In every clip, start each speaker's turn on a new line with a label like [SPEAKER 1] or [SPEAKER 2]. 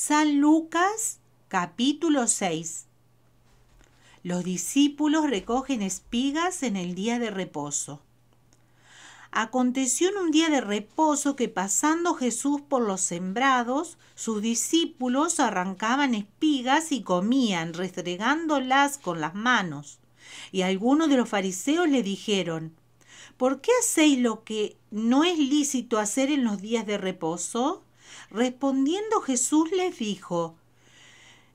[SPEAKER 1] San Lucas, capítulo 6. Los discípulos recogen espigas en el día de reposo. Aconteció en un día de reposo que pasando Jesús por los sembrados, sus discípulos arrancaban espigas y comían, restregándolas con las manos. Y algunos de los fariseos le dijeron: ¿por qué hacéis lo que no es lícito hacer en los días de reposo? Respondiendo Jesús les dijo: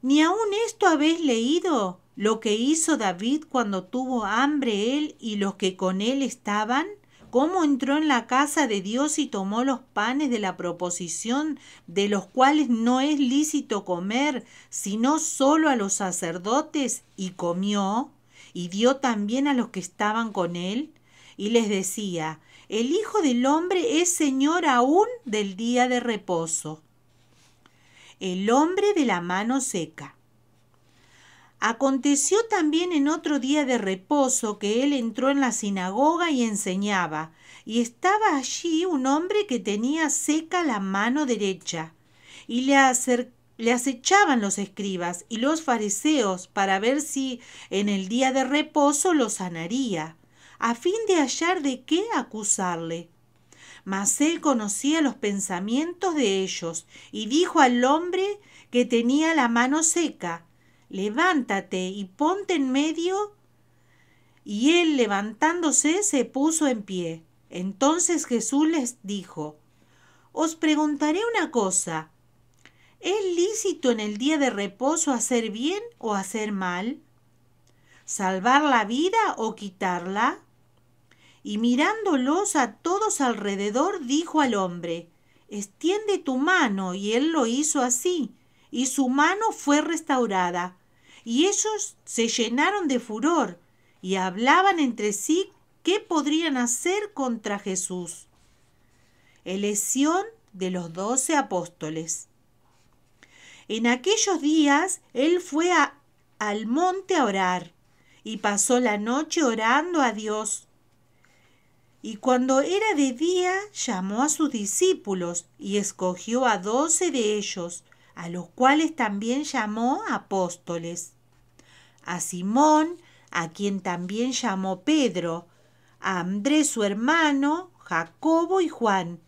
[SPEAKER 1] ¿ni aun esto habéis leído, lo que hizo David cuando tuvo hambre él y los que con él estaban? ¿Cómo entró en la casa de Dios y tomó los panes de la proposición, de los cuales no es lícito comer, sino solo a los sacerdotes, y comió, y dio también a los que estaban con él? Y les decía: el Hijo del Hombre es Señor aún del día de reposo. El hombre de la mano seca. Aconteció también en otro día de reposo que él entró en la sinagoga y enseñaba, y estaba allí un hombre que tenía seca la mano derecha, y le acechaban los escribas y los fariseos para ver si en el día de reposo lo sanaría, a fin de hallar de qué acusarle. Mas él conocía los pensamientos de ellos, y dijo al hombre que tenía la mano seca: levántate y ponte en medio. Y él, levantándose, se puso en pie. Entonces Jesús les dijo: os preguntaré una cosa. ¿Es lícito en el día de reposo hacer bien o hacer mal? ¿salvar la vida o quitarla? Y mirándolos a todos alrededor, dijo al hombre: extiende tu mano. Y él lo hizo así, y su mano fue restaurada. Y ellos se llenaron de furor, y hablaban entre sí qué podrían hacer contra Jesús. Elección de los 12 apóstoles. En aquellos días él fue al monte a orar, y pasó la noche orando a Dios. Y cuando era de día, llamó a sus discípulos y escogió a 12 de ellos, a los cuales también llamó apóstoles: a Simón, a quien también llamó Pedro, a Andrés su hermano, Jacobo y Juan,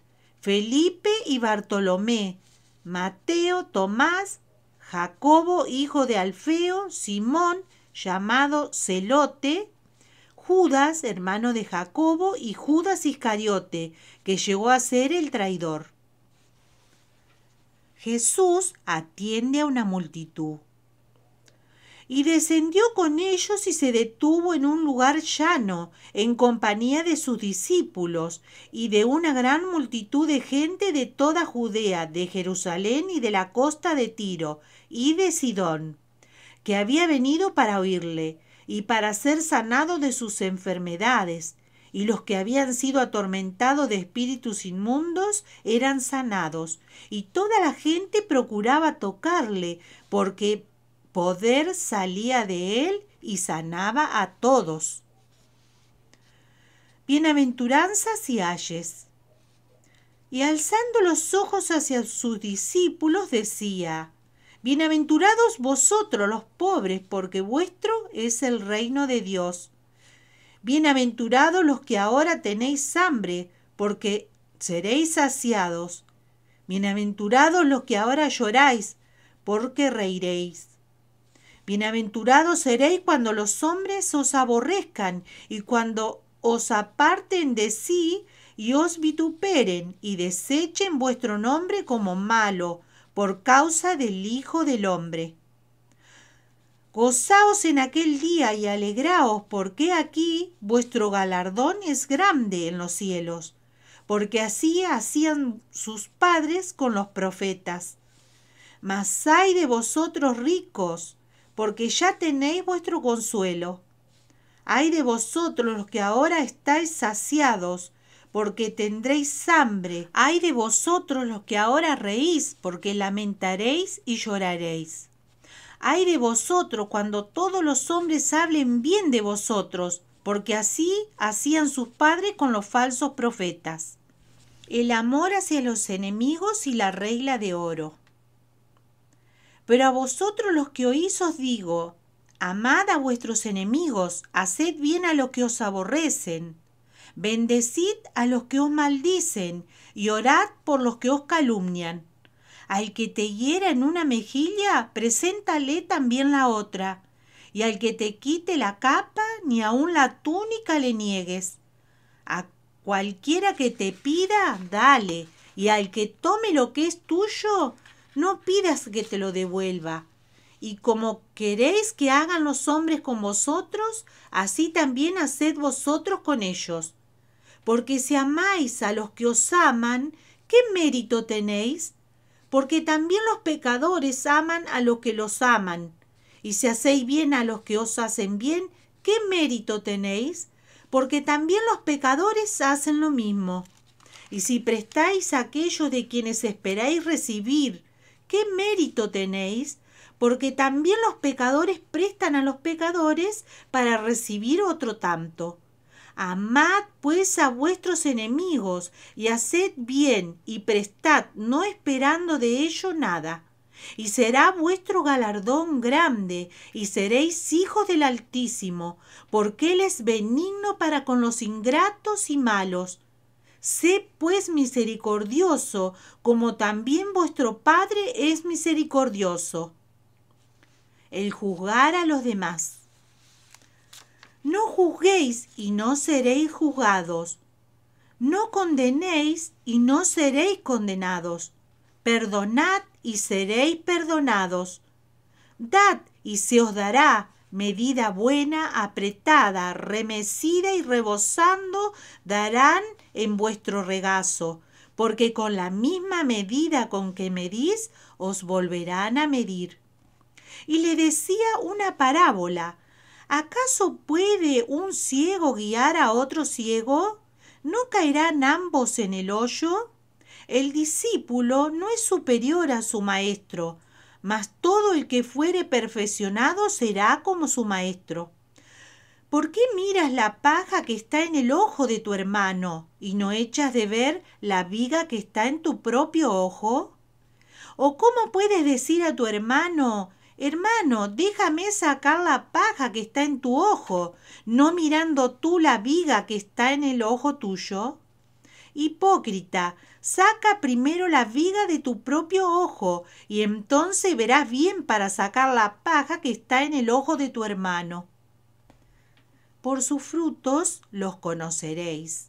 [SPEAKER 1] Felipe y Bartolomé, Mateo, Tomás, Jacobo hijo de Alfeo, Simón llamado Celote, Judas, hermano de Jacobo, y Judas Iscariote, que llegó a ser el traidor. Jesús atiende a una multitud. Y descendió con ellos y se detuvo en un lugar llano, en compañía de sus discípulos, y de una gran multitud de gente de toda Judea, de Jerusalén y de la costa de Tiro y de Sidón, que había venido para oírle, y para ser sanado de sus enfermedades, y los que habían sido atormentados de espíritus inmundos eran sanados, y toda la gente procuraba tocarle, porque poder salía de él y sanaba a todos. Bienaventuranzas y ayes. Y alzando los ojos hacia sus discípulos decía: bienaventurados vosotros los pobres, porque vuestro es el reino de Dios. Bienaventurados los que ahora tenéis hambre, porque seréis saciados. Bienaventurados los que ahora lloráis, porque reiréis. Bienaventurados seréis cuando los hombres os aborrezcan, y cuando os aparten de sí, y os vituperen, y desechen vuestro nombre como malo, por causa del Hijo del Hombre. Gozaos en aquel día y alegraos, porque aquí vuestro galardón es grande en los cielos, porque así hacían sus padres con los profetas. Mas ay de vosotros ricos, porque ya tenéis vuestro consuelo. Ay de vosotros los que ahora estáis saciados, porque tendréis hambre. Ay de vosotros los que ahora reís, porque lamentaréis y lloraréis. Ay de vosotros cuando todos los hombres hablen bien de vosotros, porque así hacían sus padres con los falsos profetas. El amor hacia los enemigos y la regla de oro. Pero a vosotros los que oís os digo, amad a vuestros enemigos, haced bien a los que os aborrecen, bendecid a los que os maldicen y orad por los que os calumnian. Al que te hiera en una mejilla, preséntale también la otra, y al que te quite la capa, ni aun la túnica le niegues. A cualquiera que te pida, dale, y al que tome lo que es tuyo, no pidas que te lo devuelva. Y como queréis que hagan los hombres con vosotros, así también haced vosotros con ellos. Porque si amáis a los que os aman, ¿qué mérito tenéis? Porque también los pecadores aman a los que los aman. Y si hacéis bien a los que os hacen bien, ¿qué mérito tenéis? Porque también los pecadores hacen lo mismo. Y si prestáis a aquellos de quienes esperáis recibir, ¿qué mérito tenéis? Porque también los pecadores prestan a los pecadores para recibir otro tanto. Amad pues a vuestros enemigos y haced bien y prestad, no esperando de ello nada. Y será vuestro galardón grande, y seréis hijos del Altísimo, porque Él es benigno para con los ingratos y malos. Sé pues misericordioso, como también vuestro Padre es misericordioso. El juzgar a los demás. No juzguéis y no seréis juzgados. No condenéis y no seréis condenados. Perdonad y seréis perdonados. Dad y se os dará medida buena, apretada, remecida y rebosando, darán en vuestro regazo, porque con la misma medida con que medís, os volverán a medir. Y le decía una parábola. ¿Acaso puede un ciego guiar a otro ciego? ¿No caerán ambos en el hoyo? El discípulo no es superior a su maestro, mas todo el que fuere perfeccionado será como su maestro. ¿Por qué miras la paja que está en el ojo de tu hermano y no echas de ver la viga que está en tu propio ojo? ¿O cómo puedes decir a tu hermano, hermano, déjame sacar la paja que está en tu ojo, no mirando tú la viga que está en el ojo tuyo? Hipócrita, saca primero la viga de tu propio ojo, y entonces verás bien para sacar la paja que está en el ojo de tu hermano. Por sus frutos los conoceréis.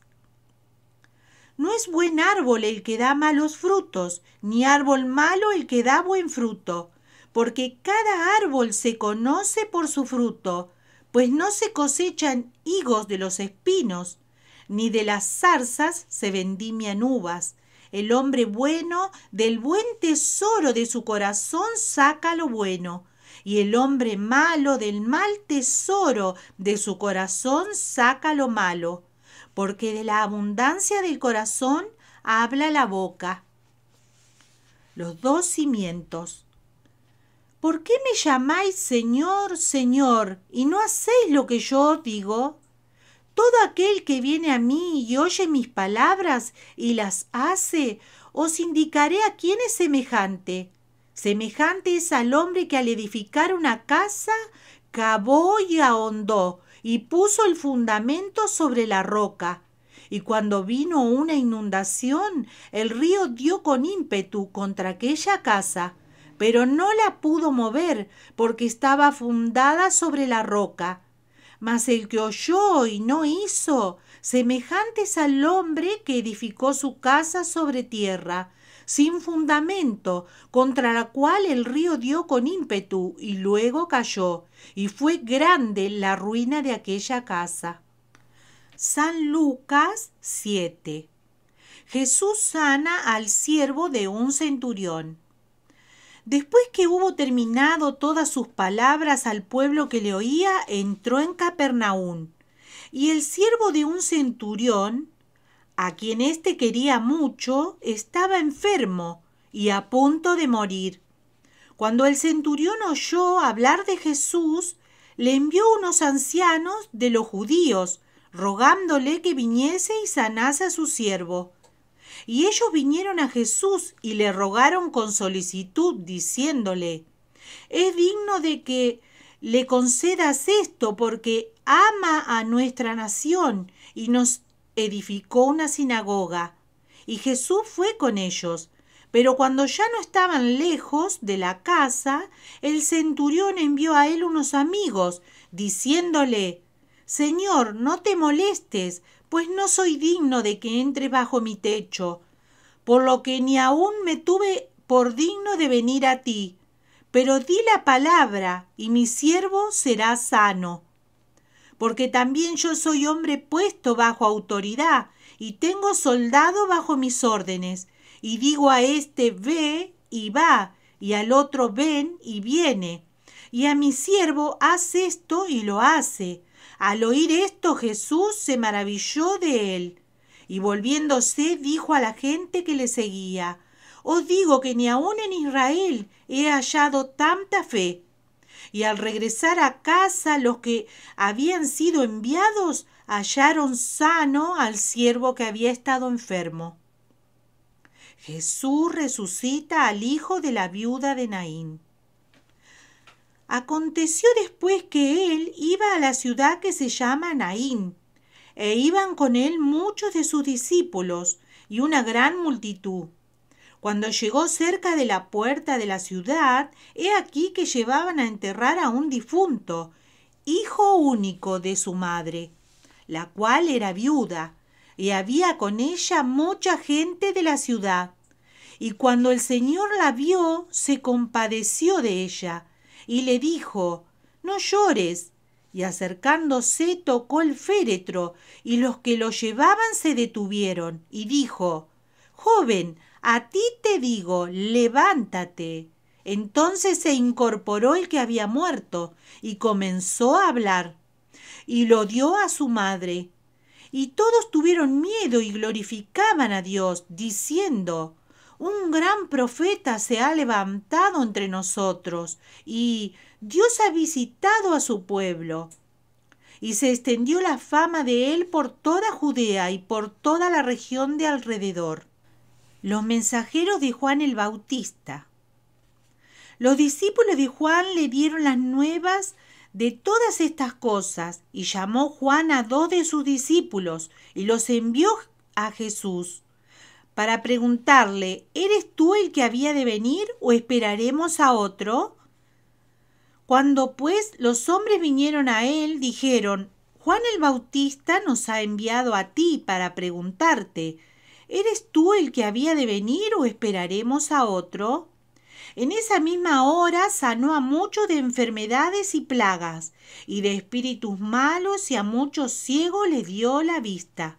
[SPEAKER 1] No es buen árbol el que da malos frutos, ni árbol malo el que da buen fruto, porque cada árbol se conoce por su fruto, pues no se cosechan higos de los espinos, ni de las zarzas se vendimian uvas. El hombre bueno del buen tesoro de su corazón saca lo bueno, y el hombre malo del mal tesoro de su corazón saca lo malo, porque de la abundancia del corazón habla la boca. Los dos cimientos. ¿Por qué me llamáis Señor, Señor, y no hacéis lo que yo os digo? Todo aquel que viene a mí y oye mis palabras y las hace, os indicaré a quién es semejante. Semejante es al hombre que al edificar una casa, cavó y ahondó, y puso el fundamento sobre la roca. Y cuando vino una inundación, el río dio con ímpetu contra aquella casa, pero no la pudo mover, porque estaba fundada sobre la roca. Mas el que oyó y no hizo, semejante es al hombre que edificó su casa sobre tierra, sin fundamento, contra la cual el río dio con ímpetu y luego cayó, y fue grande la ruina de aquella casa. San Lucas 7. Jesús sana al siervo de un centurión. Después que hubo terminado todas sus palabras al pueblo que le oía, entró en Capernaum. Y el siervo de un centurión, a quien éste quería mucho, estaba enfermo y a punto de morir. Cuando el centurión oyó hablar de Jesús, le envió unos ancianos de los judíos, rogándole que viniese y sanase a su siervo. Y ellos vinieron a Jesús y le rogaron con solicitud, diciéndole: Es digno de que le concedas esto porque ama a nuestra nación y nos edificó una sinagoga. Y Jesús fue con ellos. Pero cuando ya no estaban lejos de la casa, el centurión envió a él unos amigos, diciéndole: Señor, no te molestes, pues no soy digno de que entres bajo mi techo, por lo que ni aún me tuve por digno de venir a ti. Pero di la palabra, y mi siervo será sano. Porque también yo soy hombre puesto bajo autoridad, y tengo soldado bajo mis órdenes, y digo a este: ve, y va, y al otro: ven, y viene, y a mi siervo: haz esto, y lo hace. Al oír esto, Jesús se maravilló de él, y volviéndose dijo a la gente que le seguía: Os digo que ni aun en Israel he hallado tanta fe. Y al regresar a casa, los que habían sido enviados hallaron sano al siervo que había estado enfermo. Jesús resucita al hijo de la viuda de Naín. Aconteció después que él iba a la ciudad que se llama Naín, e iban con él muchos de sus discípulos y una gran multitud. Cuando llegó cerca de la puerta de la ciudad, he aquí que llevaban a enterrar a un difunto, hijo único de su madre, la cual era viuda, y había con ella mucha gente de la ciudad. Y cuando el Señor la vio, se compadeció de ella, y le dijo: No llores. Y acercándose tocó el féretro, y los que lo llevaban se detuvieron, y dijo: Joven, a ti te digo, levántate. Entonces se incorporó el que había muerto, y comenzó a hablar, y lo dio a su madre. Y todos tuvieron miedo y glorificaban a Dios, diciendo: Un gran profeta se ha levantado entre nosotros, y Dios ha visitado a su pueblo. Y se extendió la fama de él por toda Judea y por toda la región de alrededor. Los mensajeros de Juan el Bautista. Los discípulos de Juan le dieron las nuevas de todas estas cosas, y llamó Juan a 2 de sus discípulos, y los envió a Jesús, para preguntarle: ¿Eres tú el que había de venir, o esperaremos a otro? Cuando pues los hombres vinieron a él, dijeron: Juan el Bautista nos ha enviado a ti para preguntarte: ¿eres tú el que había de venir, o esperaremos a otro? En esa misma hora sanó a muchos de enfermedades y plagas, y de espíritus malos, y a muchos ciegos les dio la vista.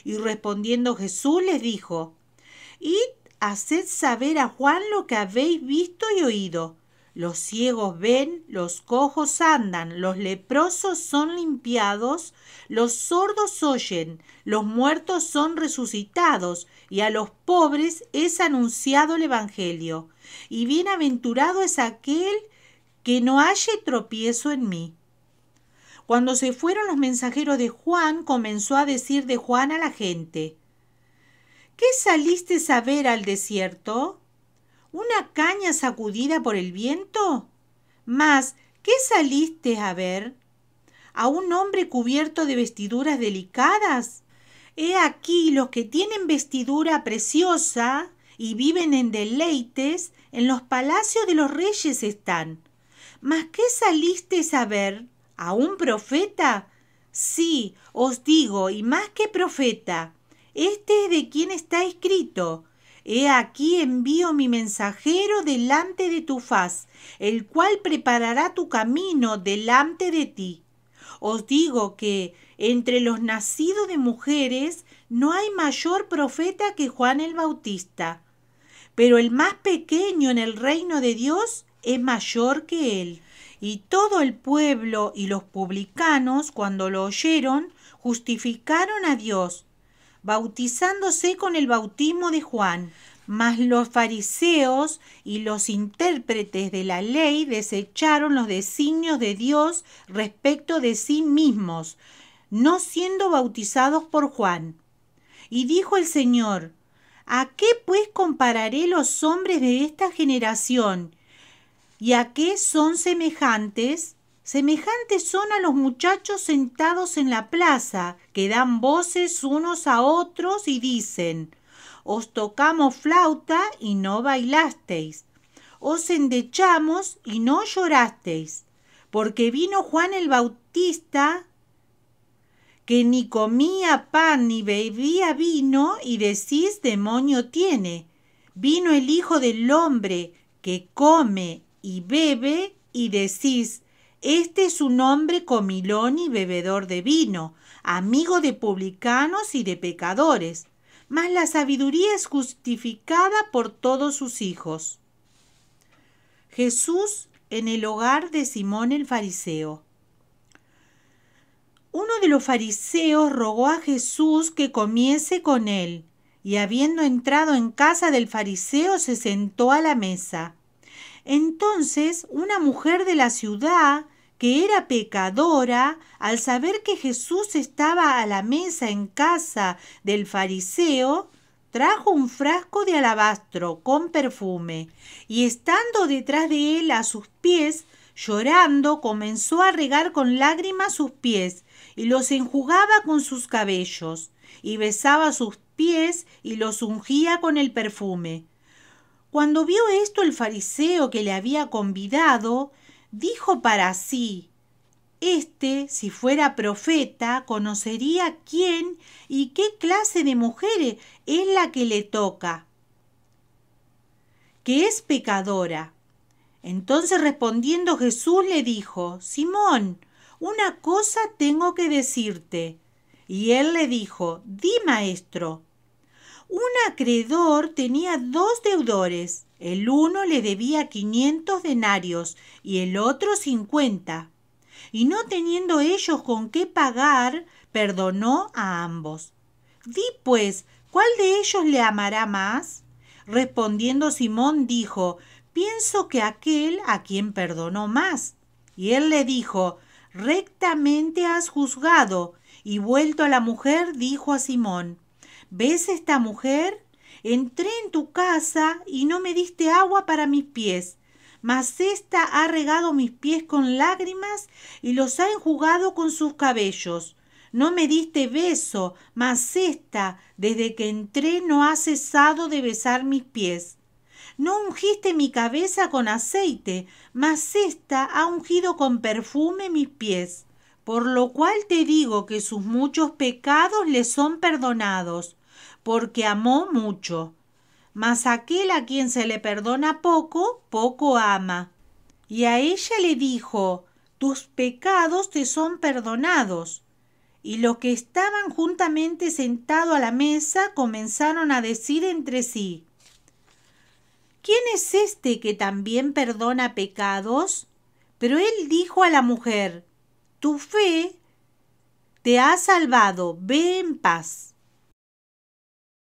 [SPEAKER 1] Y respondiendo Jesús les dijo: Id, haced saber a Juan lo que habéis visto y oído. Los ciegos ven, los cojos andan, los leprosos son limpiados, los sordos oyen, los muertos son resucitados, y a los pobres es anunciado el Evangelio. Y bienaventurado es aquel que no halle tropiezo en mí. Cuando se fueron los mensajeros de Juan, comenzó a decir de Juan a la gente: ¿Qué saliste a ver al desierto? ¿Una caña sacudida por el viento? Mas, ¿qué saliste a ver? ¿A un hombre cubierto de vestiduras delicadas? He aquí los que tienen vestidura preciosa y viven en deleites, en los palacios de los reyes están. ¿Mas qué saliste a ver? ¿A un profeta? Sí, os digo, y más que profeta. Este es de quien está escrito: He aquí envío mi mensajero delante de tu faz, el cual preparará tu camino delante de ti. Os digo que entre los nacidos de mujeres no hay mayor profeta que Juan el Bautista, pero el más pequeño en el reino de Dios es mayor que él. Y todo el pueblo y los publicanos, cuando lo oyeron, justificaron a Dios, bautizándose con el bautismo de Juan. Mas los fariseos y los intérpretes de la ley desecharon los designios de Dios respecto de sí mismos, no siendo bautizados por Juan. Y dijo el Señor: ¿A qué pues compararé los hombres de esta generación? ¿Y a qué son semejantes? Semejantes son a los muchachos sentados en la plaza, que dan voces unos a otros y dicen: os tocamos flauta y no bailasteis, os endechamos y no llorasteis, porque vino Juan el Bautista, que ni comía pan ni bebía vino, y decís: demonio tiene. Vino el Hijo del Hombre, que come y bebe, y decís: este es un hombre comilón y bebedor de vino, amigo de publicanos y de pecadores. Mas la sabiduría es justificada por todos sus hijos. Jesús en el hogar de Simón el fariseo. Uno de los fariseos rogó a Jesús que comiese con él, y habiendo entrado en casa del fariseo se sentó a la mesa. Entonces una mujer de la ciudad, que era pecadora, al saber que Jesús estaba a la mesa en casa del fariseo, trajo un frasco de alabastro con perfume, y estando detrás de él a sus pies, llorando, comenzó a regar con lágrimas sus pies, y los enjugaba con sus cabellos, y besaba sus pies y los ungía con el perfume. Cuando vio esto el fariseo que le había convidado, dijo para sí: si fuera profeta, conocería quién y qué clase de mujer es la que le toca, que es pecadora. Entonces respondiendo Jesús le dijo: Simón, una cosa tengo que decirte. Y él le dijo: di, maestro. Un acreedor tenía 2 deudores. El uno le debía 500 denarios y el otro 50. Y no teniendo ellos con qué pagar, perdonó a ambos. Di pues, ¿cuál de ellos le amará más? Respondiendo Simón dijo: pienso que aquel a quien perdonó más. Y él le dijo: rectamente has juzgado. Y vuelto a la mujer, dijo a Simón: ¿ves esta mujer? Entré en tu casa y no me diste agua para mis pies, mas ésta ha regado mis pies con lágrimas y los ha enjugado con sus cabellos. No me diste beso, mas ésta, desde que entré, no ha cesado de besar mis pies. No ungiste mi cabeza con aceite, mas ésta ha ungido con perfume mis pies. Por lo cual te digo que sus muchos pecados le son perdonados, porque amó mucho. Mas aquel a quien se le perdona poco, poco ama. Y a ella le dijo: tus pecados te son perdonados. Y los que estaban juntamente sentados a la mesa comenzaron a decir entre sí: ¿quién es este que también perdona pecados? Pero él dijo a la mujer: tu fe te ha salvado, ve en paz.